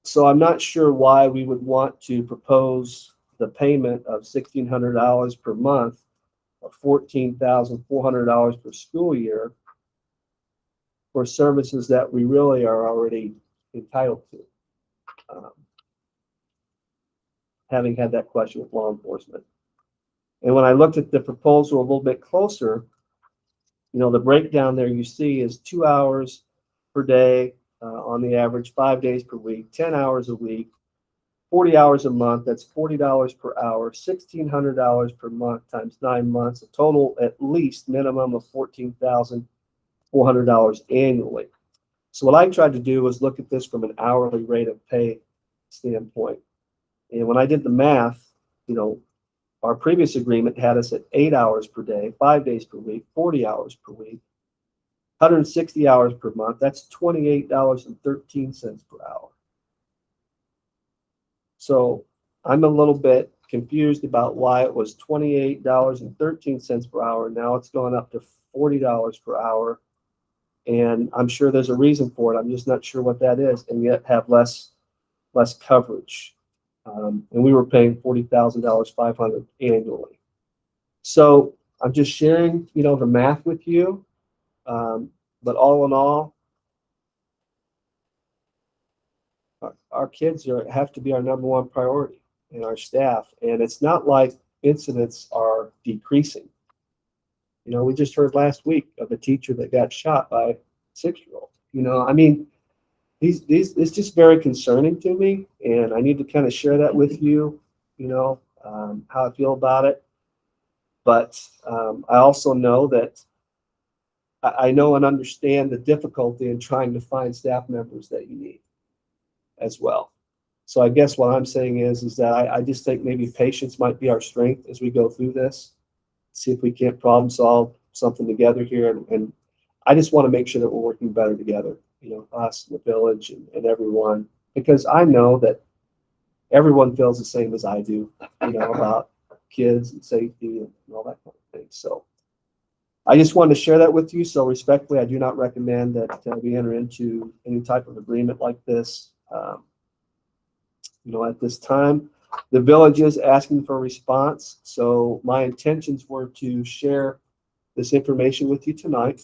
So I'm not sure why we would want to propose the payment of $1,600 per month or $14,400 per school year for services that we really are already entitled to. Having had that question with law enforcement. And when I looked at the proposal a little bit closer, you know, the breakdown there you see is 2 hours per day on the average, 5 days per week, 10 hours a week, 40 hours a month. That's $40 per hour, $1,600 per month times 9 months, a total at least minimum of $14,400 annually. So what I tried to do was look at this from an hourly rate of pay standpoint. And when I did the math, you know, our previous agreement had us at 8 hours per day, 5 days per week, 40 hours per week, 160 hours per month. That's $28.13 per hour. So I'm a little bit confused about why it was $28.13 per hour. Now it's going up to $40 per hour. And I'm sure there's a reason for it. I'm just not sure what that is, and yet have less coverage. And we were paying $40,500 annually. So I'm just sharing, you know, the math with you. But all in all, our kids have to be our number 1 priority, and our staff. And it's not like incidents are decreasing. You know, we just heard last week of a teacher that got shot by a 6-year-old. You know, I mean, it's just very concerning to me, and I need to kind of share that with you, you know, how I feel about it. But I also know that I know and understand the difficulty in trying to find staff members that you need as well. So I guess what I'm saying is that I just think maybe patience might be our strength as we go through this, see if we can't problem solve something together here. And I just want to make sure that we're working better together, you know, us, the village, and everyone, because I know that everyone feels the same as I do, you know, about kids and safety and all that kind of thing. So I just wanted to share that with you. So respectfully, I do not recommend that we enter into any type of agreement like this. You know, at this time, the village is asking for a response. So my intentions were to share this information with you tonight,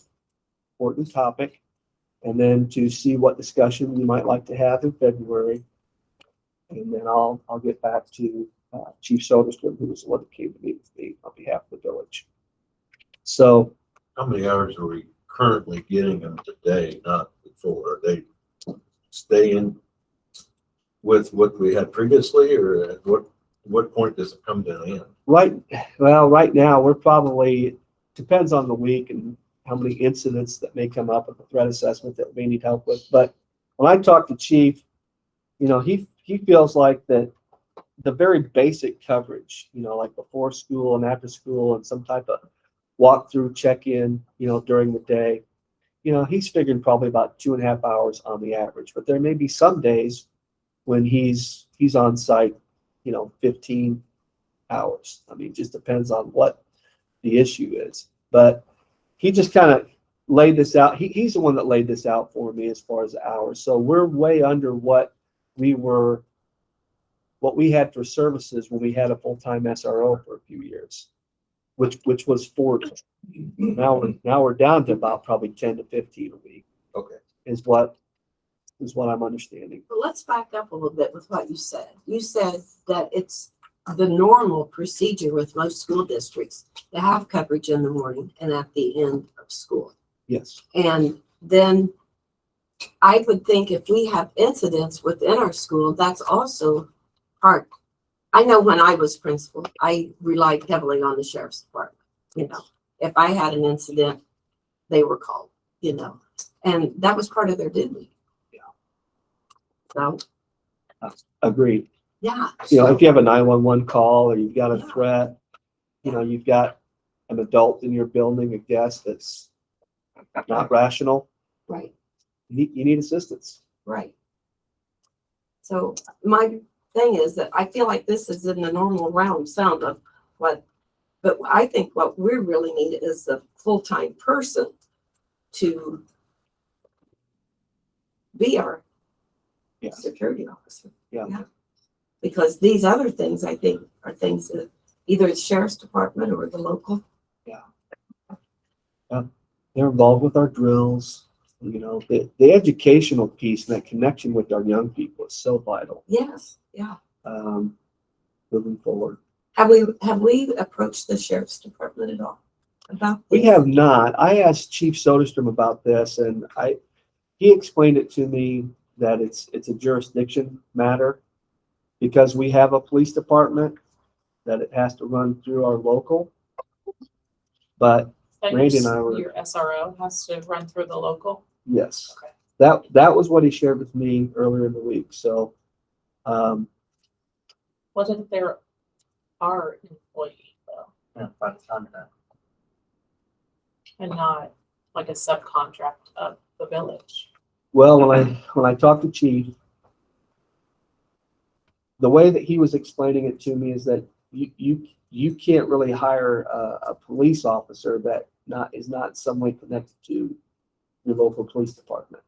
important topic, and then to see what discussion you might like to have in February. And then I'll get back to Chief Soderstrom, who was the one that came to meet with me on behalf of the village. So, How many hours are we currently getting them today, not before? Are they staying with what we had previously, or at what point does it come to an end? right now we're probably, depends on the week and how many incidents that may come up with the threat assessment that we need help with. But when I talk to Chief, you know, he feels like that the very basic coverage, you know, like before school and after school and some type of walk-through check-in, you know, during the day, you know, he's figuring probably about 2.5 hours on the average. But there may be some days when he's on site, you know, 15 hours. I mean, it just depends on what the issue is. But he just kind of laid this out. He's the one that laid this out for me as far as the hours. So we're way under what we had for services when we had a full-time SRO for a few years, which was 40. Now we're down to about probably 10 to 15 a week. Okay. Is what I'm understanding. Well, let's back up a little bit with what you said. You said that it's the normal procedure with most school districts to have coverage in the morning and at the end of school. Yes. And then I would think if we have incidents within our school, that's also part. I know when I was principal, I relied heavily on the sheriff's department. You know, if I had an incident, they were called, you know. And that was part of their duty. Yeah. So, Agreed. yeah. You know, if you have a 911 call or you've got a Yeah. threat, you know, you've got an adult in your building, a guest that's not rational, Right, you need assistance. right. So my thing is that I feel like this is in the normal realm sound of what, but I think what we really need is a full-time person to be our Yeah. security officer. Yeah. Because these other things, I think, are things that either the sheriff's department or the local. They're involved with our drills. You know, the educational piece and that connection with our young people is so vital, Yes, yeah. moving forward. Have we approached the sheriff's department at all about We this? have not. I asked Chief Soderstrom about this and he explained it to me that it's a jurisdiction matter because we have a police department that it has to run through our local. But Randy and I were, Your SRO has to run through the local. yes, Okay. that was what he shared with me earlier in the week. So, What if they're our employee though, and not like a subcontract of the village? well, when I talked to Chief, the way that he was explaining it to me is that you can't really hire a police officer that is not in some way connected to your local police department.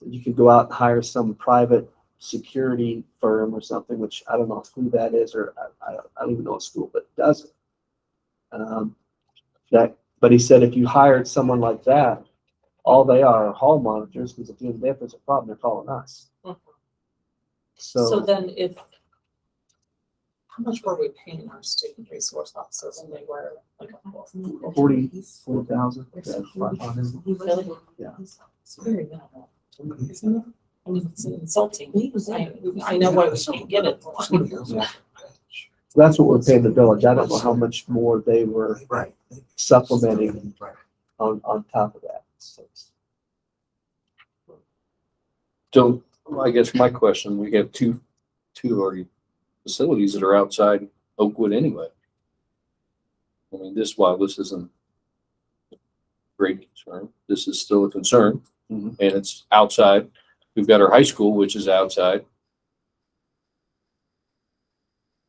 You could go out and hire some private security firm or something, which I don't know who that is, or I don't even know a school that does it. But he said if you hired someone like that, all they are hall monitors, because at the end of the day, if there's a problem, they're calling us. Mhm. So, So then how much were we paying our student resource officers when they were like a full? 40,000. Really? Yeah. It's very minimal, isn't it? I mean, it's insulting. I know why we can't get it. Yeah. That's what we're paying the village. I don't know how much more they were supplementing on top of that. So I guess my question, we have two of our facilities that are outside Oakwood anyway. I mean, while this isn't a great concern, this is still a concern, Mhm. and it's outside. We've got our high school, which is outside.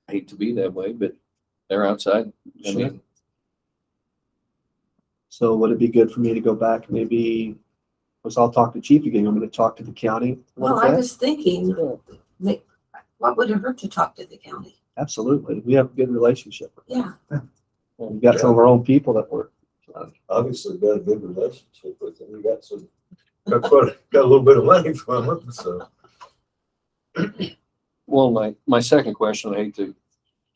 I hate to be that way, but they're outside. I Sure. mean, So would it be good for me to go back, maybe, because I'll talk to Chief again, I'm gonna talk to the county. a little Well, I bit? was thinking, what would it hurt to talk to the county? Absolutely. We have a good relationship with them. Yeah, We've got some of our own people that work. Obviously got a good relationship with them. We got a little bit of money from them, so. well, my second question, I hate to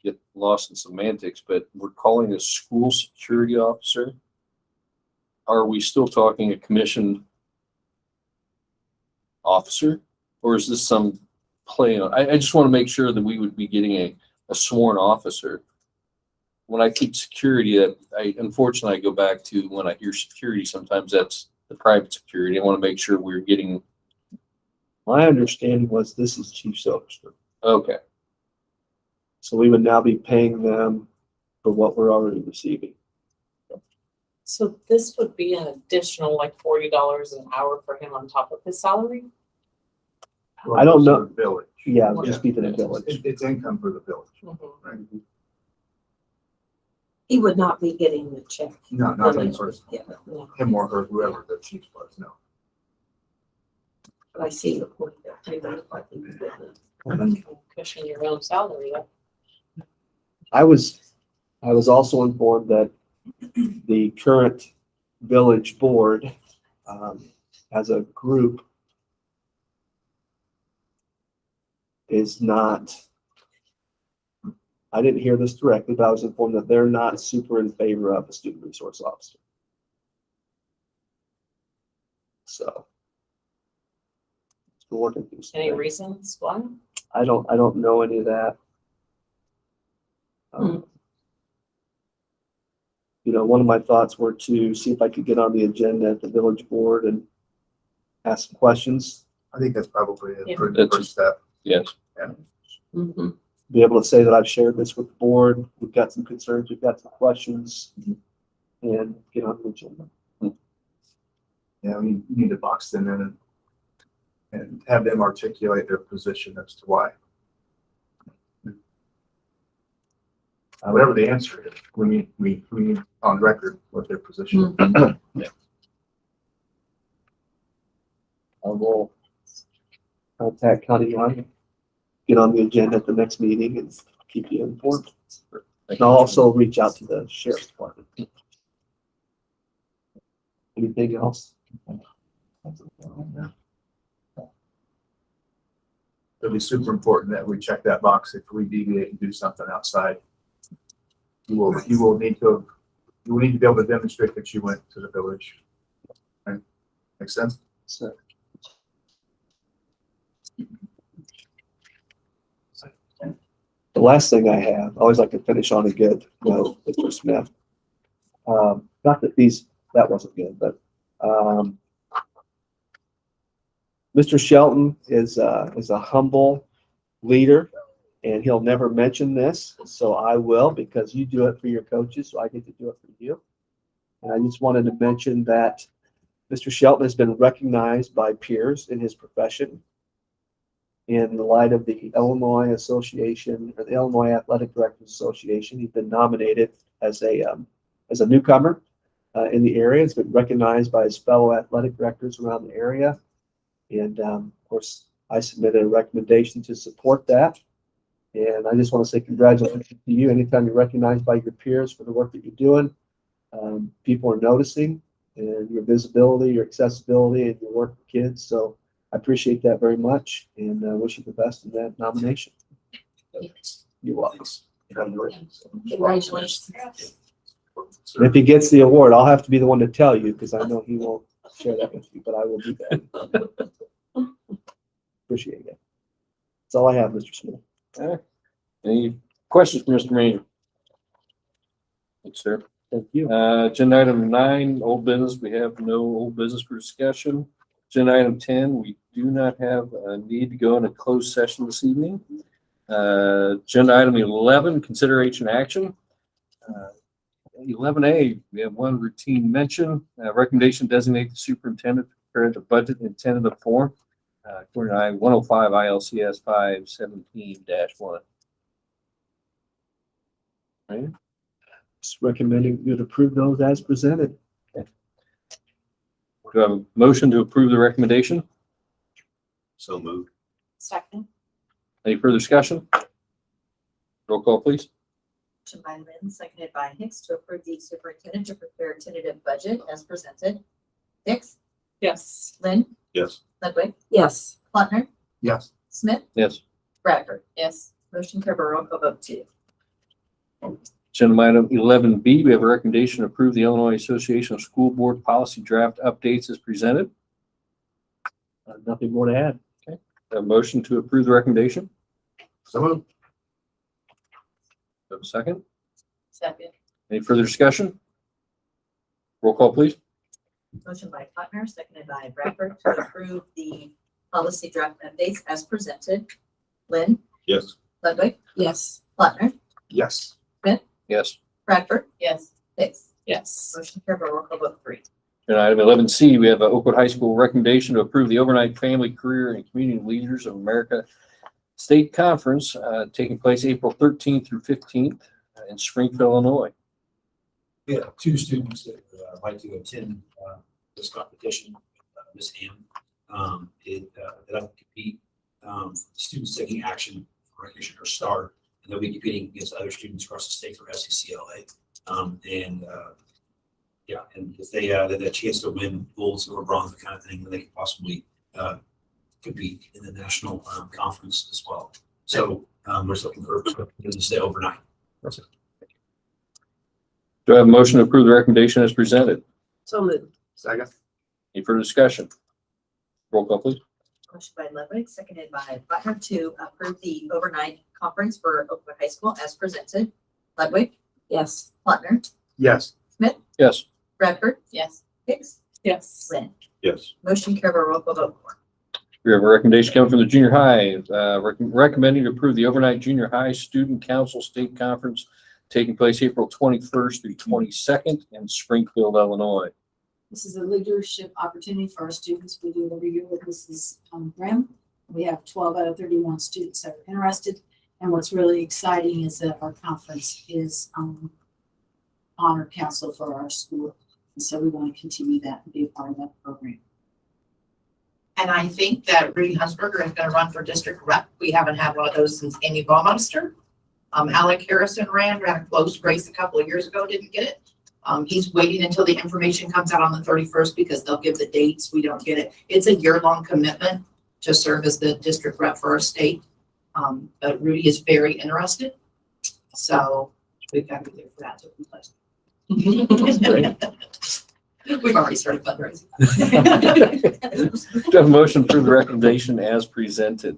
get lost in semantics, but we're calling a school security officer. Are we still talking a commissioned officer, or is this some play on? I just want to make sure that we would be getting a sworn officer. When I keep security, unfortunately I go back to when I hear security, sometimes that's the private security. I want to make sure we're getting, My understanding was this is Chief Soderstrom. okay, So we would now be paying them for what we're already receiving. So this would be an additional like $40 an hour for him on top of his salary? I don't know. Village. Yeah, just be to the village. It's income for the village. Mhm. he would not be getting the check. No, not him personally. Yeah, no, Him or her, whoever the chief was, no. but I see the point there. I think it's good. Cushion your own salary. Yeah. I was also informed that the current village board as a group is not, I didn't hear this directly, but I was informed that they're not super in favor of a student resource officer. So. We're working through some Any things. reasons why? I don't know any of that. one of my thoughts were to see if I could get on the agenda at the village board and ask some questions. I think that's probably Yeah. a pretty That's- first step. Yes. Mhm. Be able to say that I've shared this with the board. We've got some concerns, we've got some questions, and get on the agenda. Yeah, we need to box them in and have them articulate their position as to why. Whatever the answer is, we need on record what their position is. I will contact Connie Young, get on the agenda at the next meeting and keep you informed. And I'll also reach out to the sheriff's department. Anything else? It'll be super important that we check that box if we deviate and do something outside. You will need to be able to demonstrate that you went to the village. Right? Make sense? So, the last thing I have, I always like to finish on a good note, Mr. Smith. Not that that wasn't good, but Mr. Shelton is a humble leader, and he'll never mention this, so I will, because you do it for your coaches, so I get to do it for you. And I just wanted to mention that Mr. Shelton has been recognized by peers in his profession in the light of the Illinois Association, or the Illinois Athletic Directors Association. He's been nominated as a newcomer in the area. He's been recognized by his fellow athletic directors around the area. And of course, I submitted a recommendation to support that. And I just want to say congratulations to you. Anytime you're recognized by your peers for the work that you're doing, people are noticing, and your visibility, your accessibility, and your work with kids. So I appreciate that very much, and wish you the best in that nomination. You're welcome. Congratulations. And if he gets the award, I'll have to be the one to tell you, because I know he won't share that with you, but I will do that. Appreciate it. That's all I have, Mr. Smith. Any questions for Mr. Ranger? Thanks, sir. Thank you. Agenda item 9, old business. We have no old business for discussion. Agenda item 10, we do not have a need to go into closed session this evening. Agenda item 11, consideration action. 11A, we have one routine mention. Recommendation designate the superintendent to prepare the budget in tentative form. According to 105 ILCS 517-1. Right. Just recommending you to approve those as presented. Do I have a motion to approve the recommendation? So moved. Second. Any further discussion? Roll call, please. Motion by Lynn, seconded by Hicks to approve the superintendent to prepare a tentative budget as presented. Hicks, Yes. Lynn, Yes. Ludwig, Yes. Plattner, Yes. Smith, Yes. Bradford. Yes. Motion carried by roll call vote 2. Agenda item 11B, we have a recommendation to approve the Illinois Association of School Board Policy Draft Updates as presented. Nothing more to add. A motion to approve the recommendation. So moved. Do I have a second? Second. Any further discussion? Roll call, please. Motion by Plattner, seconded by Bradford to approve the policy draft updates as presented. Lynn, Yes. Ludwig, Yes. Plattner, Yes. Yes. Bradford, Yes. Hicks. Yes. Motion carried by roll call vote 3. Agenda item 11C, we have a Oakwood High School recommendation to approve the overnight family, career, and community leaders of America State Conference taking place April 13th through 15th in Springfield, Illinois. We have 2 students that like to attend this competition, Miss Ham. They like to compete. Students taking action for recognition or STAR, and they'll be competing against other students across the state for SCCLA. And if they have a chance to win gold, silver, bronze, the kind of thing, then they could possibly compete in the national conference as well. So we're just looking for them to stay overnight. That's it. Do I have a motion to approve the recommendation as presented? So moved. Second. Any further discussion? Roll call, please. Motion by Ludwig, seconded by Plattner to approve the overnight conference for Oakwood High School as presented. Ludwig, Yes. Plattner, Yes. Yes. Bradford, Yes. Hicks, Yes. Lynn. Yes. Motion carried by roll call vote 4. We have a recommendation coming from the junior high, recommending to approve the overnight junior high student council state conference taking place April 21st through 22nd in Springfield, Illinois. This is a leadership opportunity for our students. We do it every year with Mrs. Grimm. We have 12 out of 31 students that are interested. And what's really exciting is that our conference is honor council for our school. And so we want to continue that and be a part of that program. And I think that Rudy Hunsberger is gonna run for district rep. We haven't had one of those since Amy Baumeister. Alec Harrison ran a close race a couple of years ago, didn't get it. He's waiting until the information comes out on the 31st because they'll give the dates. We don't get it. It's a year-long commitment to serve as the district rep for our state. But Rudy is very interested. So we've got to be there for that. So we've already started fundraising. Do you have a motion for the recommendation as presented?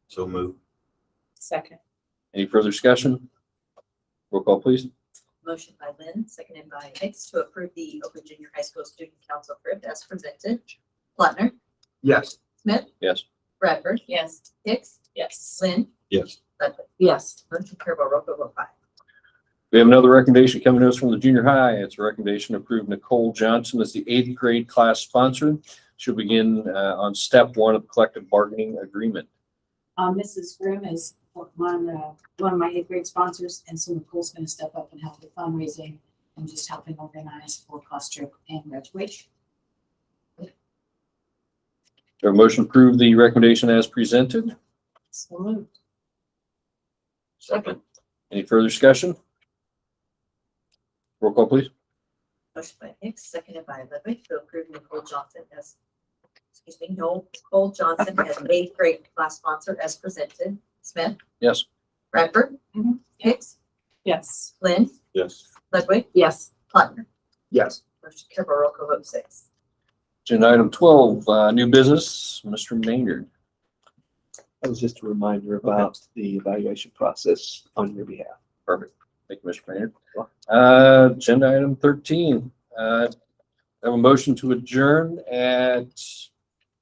So move. Second. Any further discussion? Roll call, please. Motion by Lynn, seconded by Hicks to approve the Oakwood Junior High School Student Council trip as presented. Plattner, Yes. Yes. Bradford, Yes. Hicks, Yes. Lynn, Yes. Ludwig. Yes. Motion carried by roll call vote 5. We have another recommendation coming to us from the junior high. It's a recommendation to approve Nicole Johnson as the 8th grade class sponsor. She'll begin on step 1 of the collective bargaining agreement. Mrs. Grimm is one of my 8th grade sponsors, and so Nicole's going to step up and help with fundraising and just helping organize for class trip and graduation. Our motion to approve the recommendation as presented. So moved. Second. Any further discussion? Roll call, please. Motion by Hicks, seconded by Ludwig to approve Nicole Johnson as an 8th grade class sponsor as presented. Smith, Yes. Bradford, Hicks, Yes. Lynn, Yes. Ludwig, Yes. Plattner. Yes. Motion carried by roll call vote 6. Agenda item 12, new business, Mr. Maynard. That was just a reminder about the evaluation process on your behalf. Perfect. Thank you, Mr. Maynard. Agenda item 13, I have a motion to adjourn at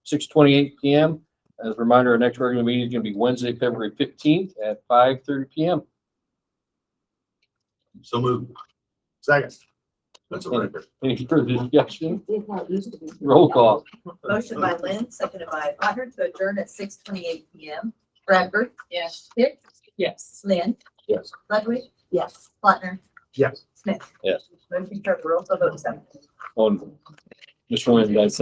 6:28 p.m. As a reminder, our next regular meeting is going to be Wednesday, February 15th at 5:30 p.m. So move. Second. That's a record. Any further discussion? Roll call. Motion by Lynn, seconded by Plattner to adjourn at 6:28 p.m. Bradford, Yes. Hicks, Yes. Lynn, Yes. Ludwig, Yes. Plattner, Yes. Smith. Yes. Motion carried by roll call vote 7. On Mr. Lynn, that's